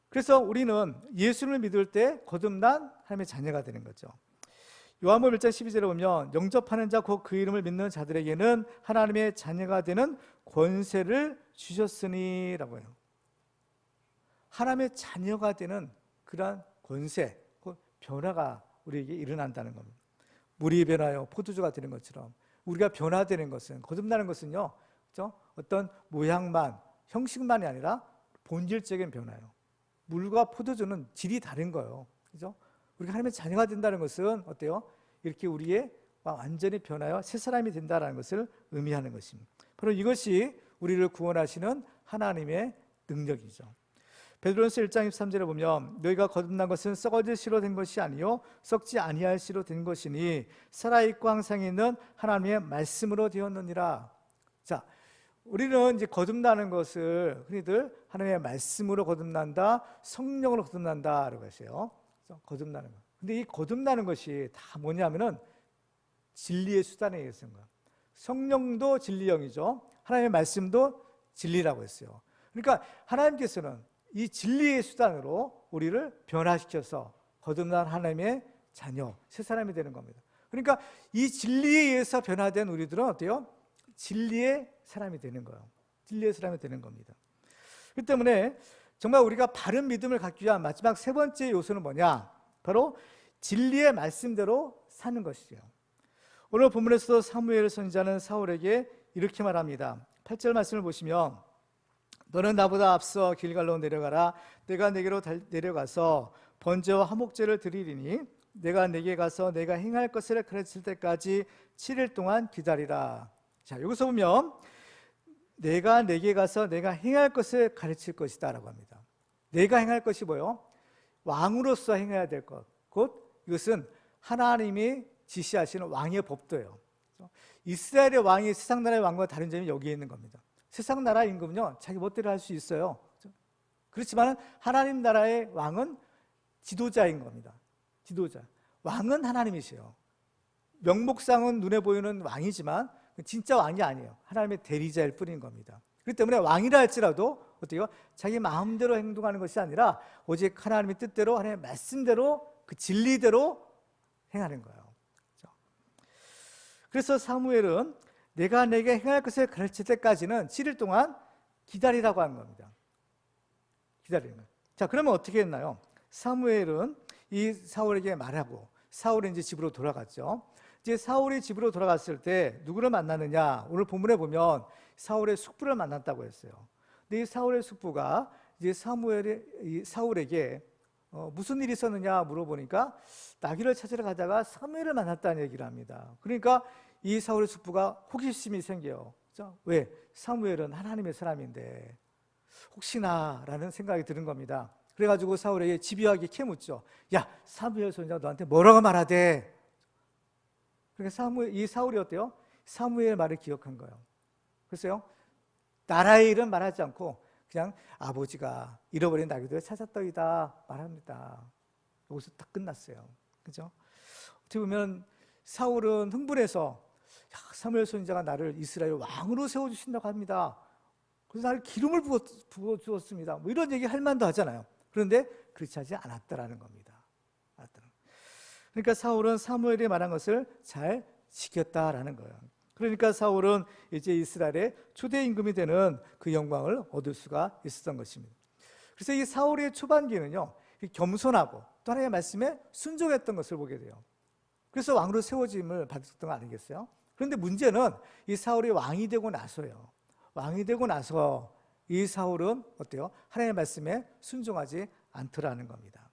[SPEAKER 1] 그래서 우리는 예수를 믿을 때 거듭난 하나님의 자녀가 되는 거죠. 요한복음 1장 12절에 보면 영접하는 자 곧 그 이름을 믿는 자들에게는 하나님의 자녀가 되는 권세를 주셨으니 라고 해요. 하나님의 자녀가 되는 그러한 권세, 그 변화가 우리에게 일어난다는 겁니다. 물이 변하여 포도주가 되는 것처럼 우리가 변화되는 것은, 거듭나는 것은요, 그렇죠? 어떤 모양만, 형식만이 아니라 본질적인 변화예요. 물과 포도주는 질이 다른 거예요. 그렇죠? 우리가 하나님의 자녀가 된다는 것은 어때요? 이렇게 우리의 완전히 변하여 새 사람이 된다는 것을 의미하는 것입니다. 바로 이것이 우리를 구원하시는 하나님의 능력이죠. 베드로전서 1장 23절에 보면 너희가 거듭난 것은 썩어질 씨로 된 것이 아니요 썩지 아니할 씨로 된 것이니 살아있고 항상 있는 하나님의 말씀으로 되었느니라. 자, 우리는 이제 거듭나는 것을 흔히들 하나님의 말씀으로 거듭난다, 성령으로 거듭난다라고 하세요. 거듭나는 것. 근데 이 거듭나는 것이 다 뭐냐면은 진리의 수단에 의해서인 거예요. 성령도 진리형이죠. 하나님의 말씀도 진리라고 했어요. 그러니까 하나님께서는 이 진리의 수단으로 우리를 변화시켜서 거듭난 하나님의 자녀, 새 사람이 되는 겁니다. 그러니까 이 진리에 의해서 변화된 우리들은 어때요? 진리의 사람이 되는 거예요. 진리의 사람이 되는 겁니다. 그렇기 때문에 정말 우리가 바른 믿음을 갖기 위한 마지막 세 번째 요소는 뭐냐? 바로 진리의 말씀대로 사는 것이죠. 오늘 본문에서 사무엘 선지자는 사울에게 이렇게 말합니다. 8절 말씀을 보시면 너는 나보다 앞서 길갈로 내려가라. 내가 내게로 내려가서 번제와 화목제를 드리리니 내가 내게 가서 내가 행할 것을 가르칠 때까지 7일 동안 기다리라. 자, 여기서 보면 내가 내게 가서 내가 행할 것을 가르칠 것이다 라고 합니다. 내가 행할 것이 뭐예요? 왕으로서 행해야 될 것, 곧 이것은 하나님이 지시하시는 왕의 법도예요. 이스라엘의 왕이 세상 나라의 왕과 다른 점이 여기에 있는 겁니다. 세상 나라 임금은요 자기 멋대로 할 수 있어요. 그렇지만 하나님 나라의 왕은 지도자인 겁니다. 지도자. 왕은 하나님이세요. 명목상은 눈에 보이는 왕이지만 진짜 왕이 아니에요. 하나님의 대리자일 뿐인 겁니다. 그렇기 때문에 왕이라 할지라도 어때요? 자기 마음대로 행동하는 것이 아니라 오직 하나님의 뜻대로, 하나님의 말씀대로, 그 진리대로 행하는 거예요. 그래서 사무엘은 내가 내게 행할 것을 가르칠 때까지는 7일 동안 기다리라고 한 겁니다. 기다리는 거예요. 자, 그러면 어떻게 했나요? 사무엘은 이 사울에게 말하고 사울이 이제 집으로 돌아갔죠. 이제 사울이 집으로 돌아갔을 때 누구를 만났느냐? 오늘 본문에 보면 사울의 숙부를 만났다고 했어요. 근데 이 사울의 숙부가 이제 사울에게 무슨 일이 있었느냐 물어보니까 나귀를 찾으러 가다가 사무엘을 만났다는 얘기를 합니다. 그러니까 이 사울의 숙부가 호기심이 생겨요. 그렇죠? 왜? 사무엘은 하나님의 사람인데 혹시나라는 생각이 드는 겁니다. 그래가지고 사울에게 집요하게 캐묻죠. 야, 사무엘 선지자가 너한테 뭐라고 말하대? 그러니까 이 사울이 어때요? 사무엘의 말을 기억한 거예요. 글쎄요, 나라의 일은 말하지 않고 그냥 아버지가 잃어버린 나귀들을 찾았더이다 말합니다. 여기서 딱 끝났어요. 그죠? 어떻게 보면 사울은 흥분해서 사무엘 선지자가 나를 이스라엘 왕으로 세워주신다고 합니다. 그래서 나를 기름을 부어주었습니다. 뭐 이런 얘기 할 만도 하잖아요. 그런데 그렇지 하지 않았다라는 겁니다. 그러니까 사울은 사무엘이 말한 것을 잘 지켰다라는 거예요. 그러니까 사울은 이제 이스라엘의 초대 임금이 되는 그 영광을 얻을 수가 있었던 것입니다. 그래서 이 사울의 초반기는요, 겸손하고 또 하나님의 말씀에 순종했던 것을 보게 돼요. 그래서 왕으로 세워짐을 받았던 거 아니겠어요? 그런데 문제는 이 사울이 왕이 되고 나서요. 왕이 되고 나서 이 사울은 어때요? 하나님의 말씀에 순종하지 않더라는 겁니다.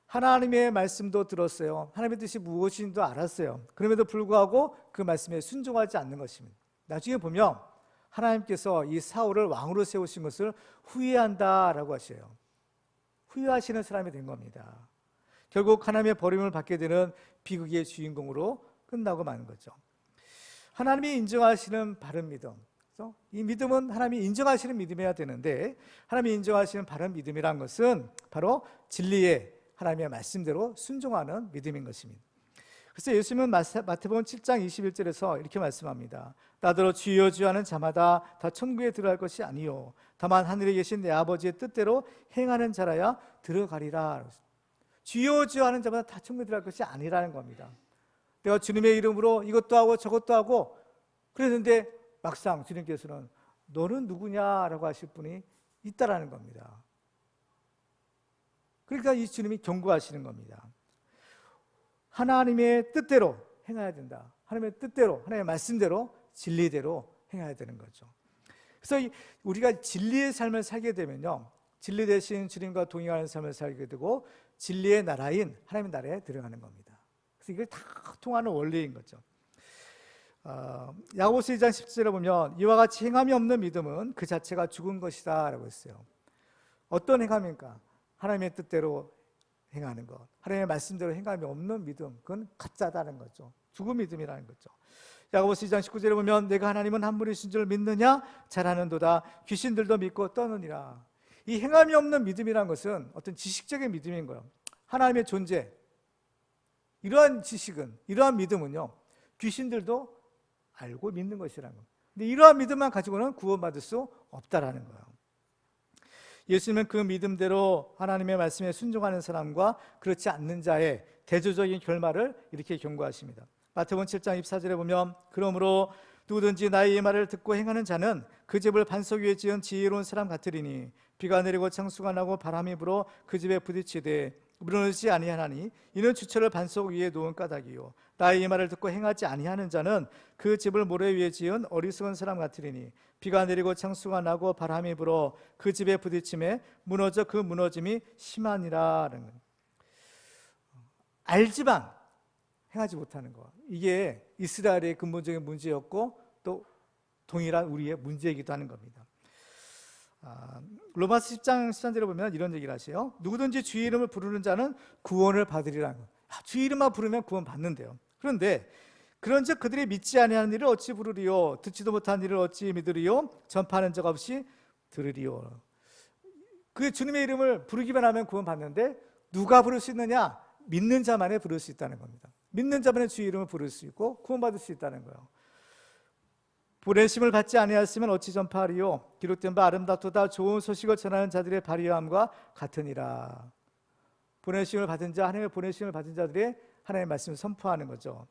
[SPEAKER 1] 하나님의 말씀도 들었어요. 하나님의 뜻이 무엇인지도 알았어요. 그럼에도 불구하고 그 말씀에 순종하지 않는 것입니다. 나중에 보면 하나님께서 이 사울을 왕으로 세우신 것을 후회한다라고 하셔요. 후회하시는 사람이 된 겁니다. 결국 하나님의 버림을 받게 되는 비극의 주인공으로 끝나고 마는 거죠. 하나님이 인정하시는 바른 믿음, 이 믿음은 하나님이 인정하시는 믿음이어야 되는데 하나님이 인정하시는 바른 믿음이란 것은 바로 진리의 하나님의 말씀대로 순종하는 믿음인 것입니다. 그래서 예수님은 마태복음 7장 21절에서 이렇게 말씀합니다. 나더러 주여 주여 하는 자마다 다 천국에 들어갈 것이 아니요 다만 하늘에 계신 내 아버지의 뜻대로 행하는 자라야 들어가리라. 주여 주여 하는 자마다 다 천국에 들어갈 것이 아니라는 겁니다. 내가 주님의 이름으로 이것도 하고 저것도 하고 그랬는데 막상 주님께서는 너는 누구냐라고 하실 분이 있다라는 겁니다. 그러니까 이 주님이 경고하시는 겁니다. 하나님의 뜻대로 행해야 된다. 하나님의 뜻대로, 하나님의 말씀대로, 진리대로 행해야 되는 거죠. 그래서 우리가 진리의 삶을 살게 되면요, 진리 대신 주님과 동행하는 삶을 살게 되고 진리의 나라인 하나님의 나라에 들어가는 겁니다. 그래서 이게 다 통하는 원리인 거죠. 야고보서 2장 10절에 보면 이와 같이 행함이 없는 믿음은 그 자체가 죽은 것이다 라고 했어요. 어떤 행함입니까? 하나님의 뜻대로 행하는 것, 하나님의 말씀대로 행함이 없는 믿음, 그건 가짜다는 거죠. 죽은 믿음이라는 거죠. 야고보서 2장 19절에 보면 내가 하나님은 한 분이신 줄 믿느냐? 잘하는도다. 귀신들도 믿고 떠느니라. 이 행함이 없는 믿음이라는 것은 어떤 지식적인 믿음인 거예요. 하나님의 존재, 이러한 지식은, 이러한 믿음은요, 귀신들도 알고 믿는 것이라는 거예요. 근데 이러한 믿음만 가지고는 구원받을 수 없다라는 거예요. 예수님은 그 믿음대로 하나님의 말씀에 순종하는 사람과 그렇지 않는 자의 대조적인 결말을 이렇게 경고하십니다. 마태복음 7장 24절에 보면 그러므로 누구든지 나의 이 말을 듣고 행하는 자는 그 집을 반석 위에 지은 지혜로운 사람 같으리니 비가 내리고 창수가 나고 바람이 불어 그 집에 부딪히되 무너지지 아니하나니 이는 주철을 반석 위에 놓은 까닭이요 나의 이 말을 듣고 행하지 아니하는 자는 그 집을 모래 위에 지은 어리석은 사람 같으리니 비가 내리고 창수가 나고 바람이 불어 그 집에 부딪힘에 무너져 그 무너짐이 심하니라. 알지만 행하지 못하는 것, 이게 이스라엘의 근본적인 문제였고 또 동일한 우리의 문제이기도 하는 겁니다. 로마서 10장 13절에 보면 이런 얘기를 하세요. 누구든지 주의 이름을 부르는 자는 구원을 받으리라는 것. 주의 이름만 부르면 구원 받는데요. 그런데 그런즉 그들이 믿지 아니하는 일을 어찌 부르리요 듣지도 못한 일을 어찌 믿으리요 전파하는 자가 없이 들으리요. 그 주님의 이름을 부르기만 하면 구원 받는데 누가 부를 수 있느냐? 믿는 자만이 부를 수 있다는 겁니다. 믿는 자만이 주의 이름을 부를 수 있고 구원 받을 수 있다는 거예요. 보내심을 받지 아니하였으면 어찌 전파하리요? 기록된 바 아름답도다 좋은 소식을 전하는 자들의 발휘함과 같으니라. 보내심을 받은 자, 하나님의 보내심을 받은 자들이 하나님의 말씀을 선포하는 거죠.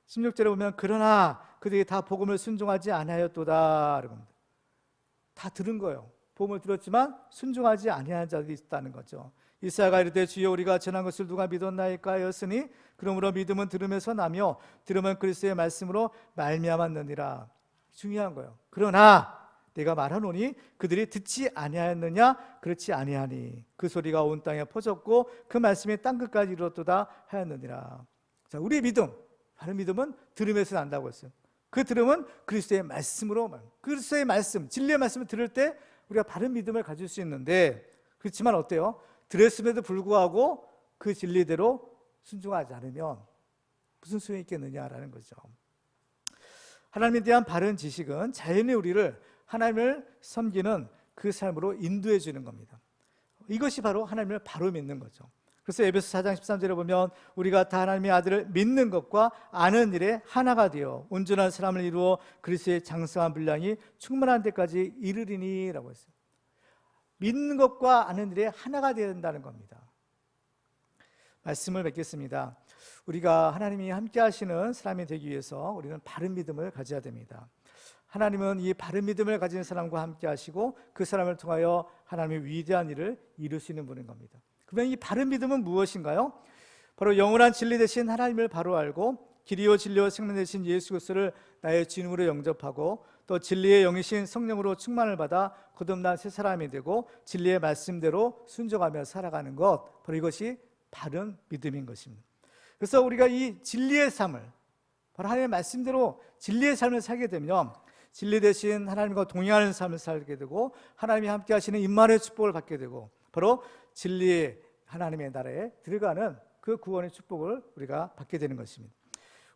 [SPEAKER 1] 16절에 보면 그러나 그들이 다 복음을 순종하지 아니하였도다. 다 들은 거예요. 복음을 들었지만 순종하지 아니하는 자들이 있다는 거죠. 이사야가 이르되 주여 우리가 전한 것을 누가 믿었나이까 하였으니 그러므로 믿음은 들음에서 나며 들음은 그리스도의 말씀으로 말미암았느니라. 중요한 거예요. 그러나 내가 말하노니 그들이 듣지 아니하였느냐? 그렇지 아니하니 그 소리가 온 땅에 퍼졌고 그 말씀이 땅 끝까지 이르렀도다 하였느니라. 자, 우리의 믿음, 바른 믿음은 들음에서 난다고 했어요. 그 들음은 그리스도의 말씀으로, 그리스도의 말씀, 진리의 말씀을 들을 때 우리가 바른 믿음을 가질 수 있는데, 그렇지만 어때요? 들었음에도 불구하고 그 진리대로 순종하지 않으면 무슨 소용이 있겠느냐라는 거죠. 하나님에 대한 바른 지식은 자연히 우리를 하나님을 섬기는 그 삶으로 인도해 주는 겁니다. 이것이 바로 하나님을 바로 믿는 거죠. 그래서 에베소 4장 13절에 보면 우리가 다 하나님의 아들을 믿는 것과 아는 일에 하나가 되어 온전한 사람을 이루어 그리스도의 장성한 분량이 충만한 데까지 이르리니 라고 했어요. 믿는 것과 아는 일에 하나가 되어야 된다는 겁니다. 말씀을 맺겠습니다. 우리가 하나님이 함께 하시는 사람이 되기 위해서 우리는 바른 믿음을 가져야 됩니다. 하나님은 이 바른 믿음을 가진 사람과 함께 하시고 그 사람을 통하여 하나님의 위대한 일을 이루시는 분인 겁니다. 그러면 이 바른 믿음은 무엇인가요? 바로 영원한 진리 되신 하나님을 바로 알고 길이요 진리요 생명 되신 예수 그리스도를 나의 주님으로 영접하고 또 진리의 영이신 성령으로 충만을 받아 거듭난 새 사람이 되고 진리의 말씀대로 순종하며 살아가는 것, 바로 이것이 바른 믿음인 것입니다. 그래서 우리가 이 진리의 삶을, 바로 하나님의 말씀대로 진리의 삶을 살게 되면 진리 대신 하나님과 동행하는 삶을 살게 되고 하나님이 함께 하시는 임마누엘 축복을 받게 되고 바로 진리의 하나님의 나라에 들어가는 그 구원의 축복을 우리가 받게 되는 것입니다.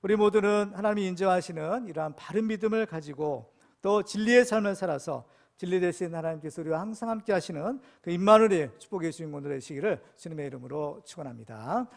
[SPEAKER 1] 우리 모두는 하나님이 인정하시는 이러한 바른 믿음을 가지고 또 진리의 삶을 살아서 진리 되신 하나님께서 우리와 항상 함께 하시는 그 임마누엘의 축복의 주인공들 되시기를 주님의 이름으로 축원합니다.